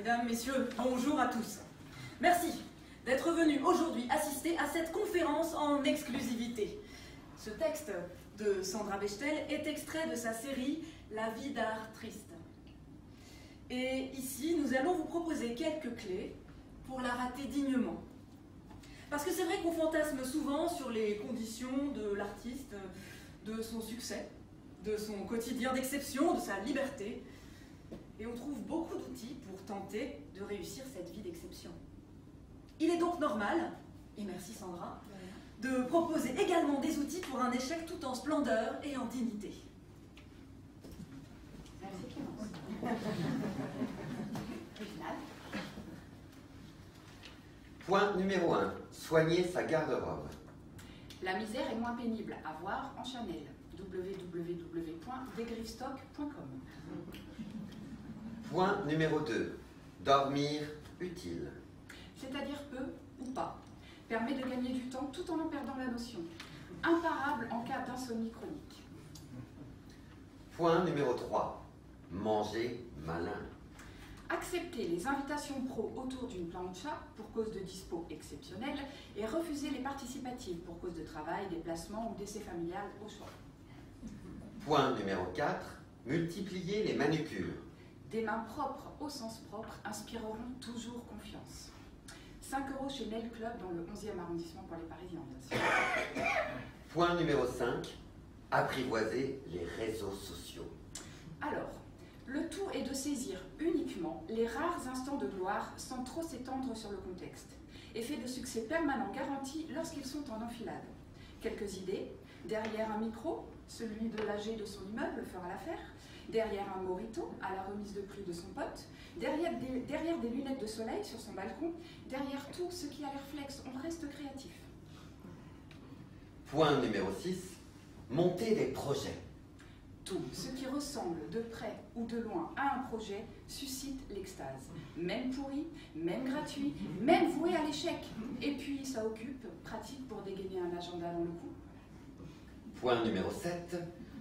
Mesdames, Messieurs, bonjour à tous. Merci d'être venus aujourd'hui assister à cette conférence en exclusivité. Ce texte de Sandra Bechtel est extrait de sa série « La vie d'art triste ». Et ici, nous allons vous proposer quelques clés pour la rater dignement. Parce que c'est vrai qu'on fantasme souvent sur les conditions de l'artiste, de son succès, de son quotidien d'exception, de sa liberté. Et on trouve beaucoup d'outils pour tenter de réussir cette vie d'exception. Il est donc normal, et merci Sandra, de proposer également des outils pour un échec tout en splendeur et en dignité. Merci Clémence. Point numéro 1. Soigner sa garde-robe. La misère est moins pénible à voir en Chanel. www.degriffstock.com. Point numéro 2. Dormir utile. C'est-à-dire peu ou pas. Permet de gagner du temps tout en perdant la notion. Imparable en cas d'insomnie chronique. Point numéro 3. Manger malin. Accepter les invitations pro autour d'une plancha pour cause de dispo exceptionnelle et refuser les participatives pour cause de travail, déplacement ou d'essai familial au choix. Point numéro 4. Multiplier les manucures. Des mains propres au sens propre inspireront toujours confiance. 5 € chez Nail Club dans le 11e arrondissement pour les Parisiens, bien sûr. Point numéro 5. Apprivoiser les réseaux sociaux. Alors, le tout est de saisir uniquement les rares instants de gloire sans trop s'étendre sur le contexte. Effet de succès permanent garanti lorsqu'ils sont en enfilade. Quelques idées. Derrière un micro, celui de l'AG de son immeuble fera l'affaire. Derrière un morito, à la remise de prix de son pote. Derrière des lunettes de soleil sur son balcon. Derrière tout ce qui a l'air flex, on reste créatif. Point numéro 6. Monter des projets. Tout ce qui ressemble de près ou de loin à un projet suscite l'extase. Même pourri, même gratuit, même voué à l'échec. Et puis ça occupe, pratique pour dégainer un agenda dans le cou. Point numéro 7.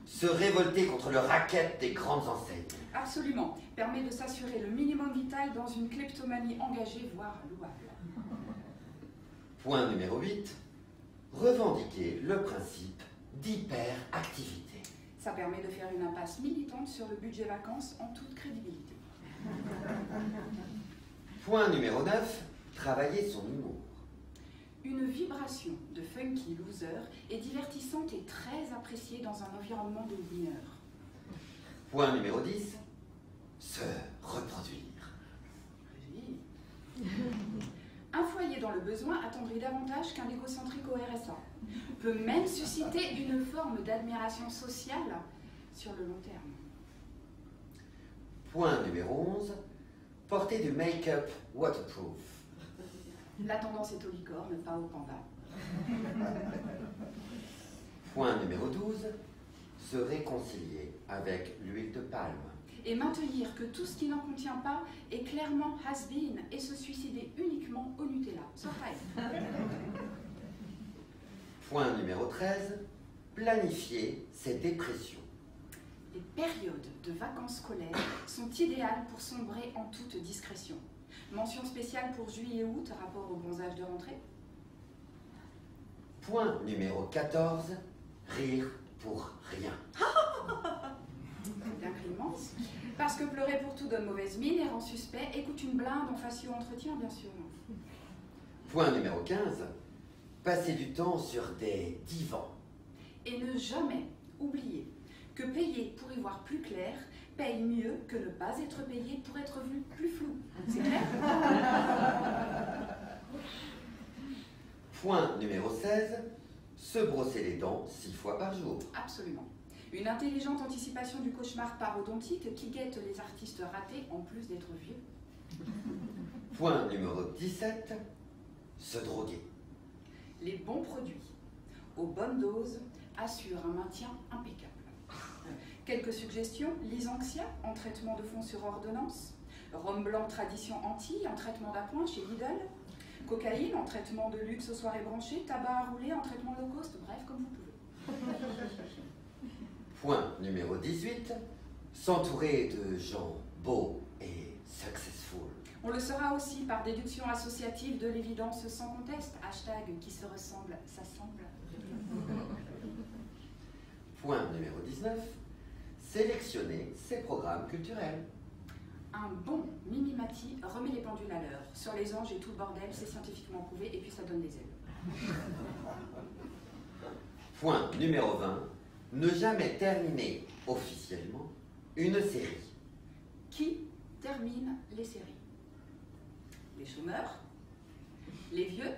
Se révolter contre le racket des grandes enseignes. Absolument. Permet de s'assurer le minimum vital dans une kleptomanie engagée, voire louable. Point numéro 8. Revendiquer le principe d'hyperactivité. Ça permet de faire une impasse militante sur le budget vacances en toute crédibilité. Point numéro 9. Travailler son humour. Une vibration de funky loser est divertissante et très appréciée dans un environnement de winner. Point numéro 10. Se reproduire. Oui. Un foyer dans le besoin attendrit davantage qu'un égocentrique au RSA. Peut même susciter une forme d'admiration sociale sur le long terme. Point numéro 11. Porter du make-up waterproof. La tendance est aux licornes, pas aux pandas. Point numéro 12. Se réconcilier avec l'huile de palme. Et maintenir que tout ce qui n'en contient pas est clairement has-been et se suicider uniquement au Nutella. Sauf Point numéro 13. Planifier ses dépressions. Les périodes de vacances scolaires sont idéales pour sombrer en toute discrétion. Mention spéciale pour juillet-août, rapport au bronzage de rentrée. Point numéro 14. Rire pour rien. C'est un cri immense. Parce que pleurer pour tout donne mauvaise mine et rend suspect. Écoute une blinde en facio entretien, bien sûr. Point numéro 15. Passer du temps sur des divans. Et ne jamais oublier que payer pour y voir plus clair paye mieux que ne pas être payé pour être vu plus flou. C'est clair? Point numéro 16. Se brosser les dents 6 fois par jour. Absolument. Une intelligente anticipation du cauchemar parodontique qui guette les artistes ratés en plus d'être vieux. Point numéro 17. Se droguer. Les bons produits, aux bonnes doses, assurent un maintien impeccable. Quelques suggestions: Lysanxia en traitement de fond sur ordonnance, rhum blanc tradition anti en traitement d'appoint chez Lidl, cocaïne en traitement de luxe aux soirées branchées, tabac à rouler en traitement low cost, bref, comme vous pouvez. Point numéro 18. S'entourer de gens beaux et successful. On le sera aussi par déduction associative de l'évidence sans conteste. Hashtag qui se ressemble, s'assemble. Point numéro 19. Sélectionner ses programmes culturels. Un bon mimimati remet les pendules à l'heure. Sur les anges et tout le bordel, c'est scientifiquement prouvé et puis ça donne des ailes. Point numéro 20. Ne jamais terminer officiellement une série. Qui termine les séries? Les chômeurs, les vieux,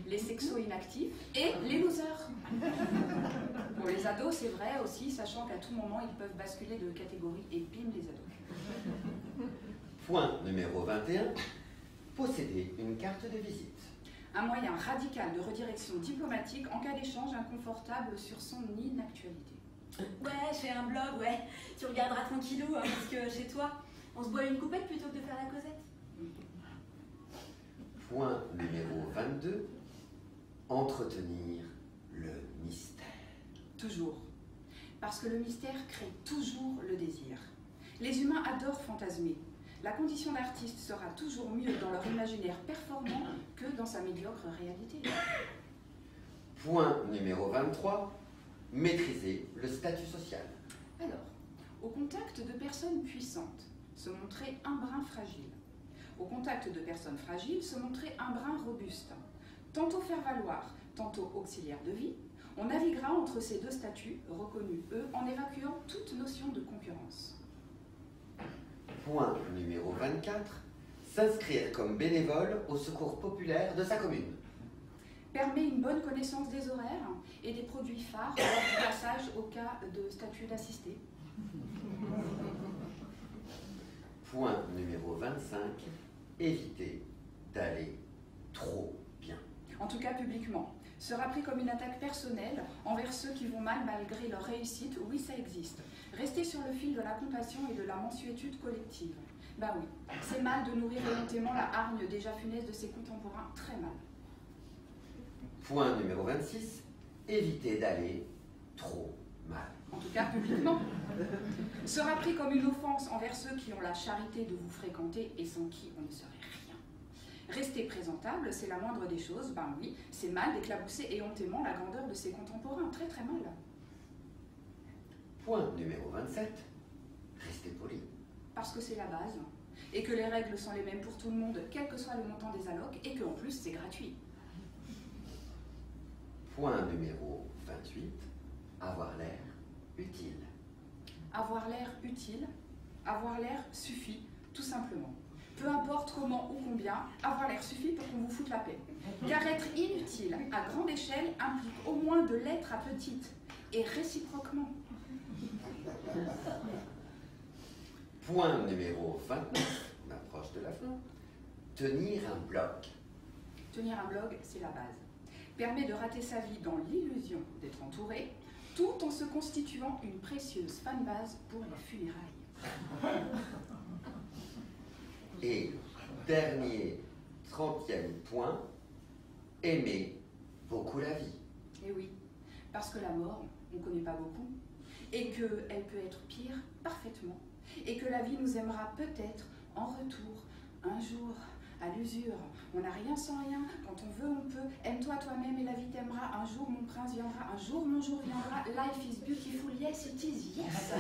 les sexos inactifs et les losers. Pour les ados, c'est vrai aussi, sachant qu'à tout moment, ils peuvent basculer de catégorie et bim, les ados. Point numéro 21. Posséder une carte de visite. Un moyen radical de redirection diplomatique en cas d'échange inconfortable sur son inactualité. Ouais, j'ai un blog, ouais. Tu regarderas tranquillou, hein, parce que chez toi, on se boit une coupette plutôt que de faire la causette. Point numéro 22. Entretenir le mystère. Toujours. Parce que le mystère crée toujours le désir. Les humains adorent fantasmer. La condition d'artiste sera toujours mieux dans leur imaginaire performant que dans sa médiocre réalité. Point numéro 23. Maîtriser le statut social. Alors, au contact de personnes puissantes, se montrer un brin fragile. Au contact de personnes fragiles, se montrer un brin robuste. Tantôt faire valoir, tantôt auxiliaire de vie, on naviguera entre ces deux statuts, reconnus eux, en évacuant toute notion de concurrence. Point numéro 24. S'inscrire comme bénévole au secours populaire de sa commune. Permet une bonne connaissance des horaires et des produits phares lors du passage au cas de statut d'assisté. Point numéro 25. Éviter d'aller trop bien. En tout cas publiquement, sera pris comme une attaque personnelle envers ceux qui vont mal malgré leur réussite. Oui, ça existe. Rester sur le fil de la compassion et de la mansuétude collective. Bah oui, c'est mal de nourrir volontairement la hargne déjà funeste de ses contemporains, très mal. Point numéro 26. Éviter d'aller trop mal. En tout cas publiquement. Sera pris comme une offense envers ceux qui ont la charité de vous fréquenter et sans qui on ne serait rien. Rester présentable, c'est la moindre des choses, ben oui, c'est mal d'éclabousser éhontément la grandeur de ses contemporains, très très mal. Point numéro 27. Rester poli. Parce que c'est la base, et que les règles sont les mêmes pour tout le monde, quel que soit le montant des allocs, et qu'en plus c'est gratuit. Point numéro 28. Avoir l'air utile. Avoir l'air utile, avoir l'air suffit, tout simplement. Peu importe comment ou combien, avoir l'air suffit pour qu'on vous foute la paix. Car être inutile à grande échelle implique au moins de l'être à petite, et réciproquement. Point numéro 29. On approche de la fin. Tenir un blog. Tenir un blog, c'est la base. Permet de rater sa vie dans l'illusion d'être entouré, tout en se constituant une précieuse fanbase pour les funérailles. Et dernier, 30e point, aimer beaucoup la vie. Et oui, parce que la mort, on ne connaît pas beaucoup, et qu'elle peut être pire parfaitement, et que la vie nous aimera peut-être en retour, un jour, à l'usure. On n'a rien sans rien, quand on veut, on peut. Aime-toi toi-même et la vie t'aimera. Un jour, mon prince viendra, un jour, mon jour viendra. Life is beautiful, yes, it is, yes.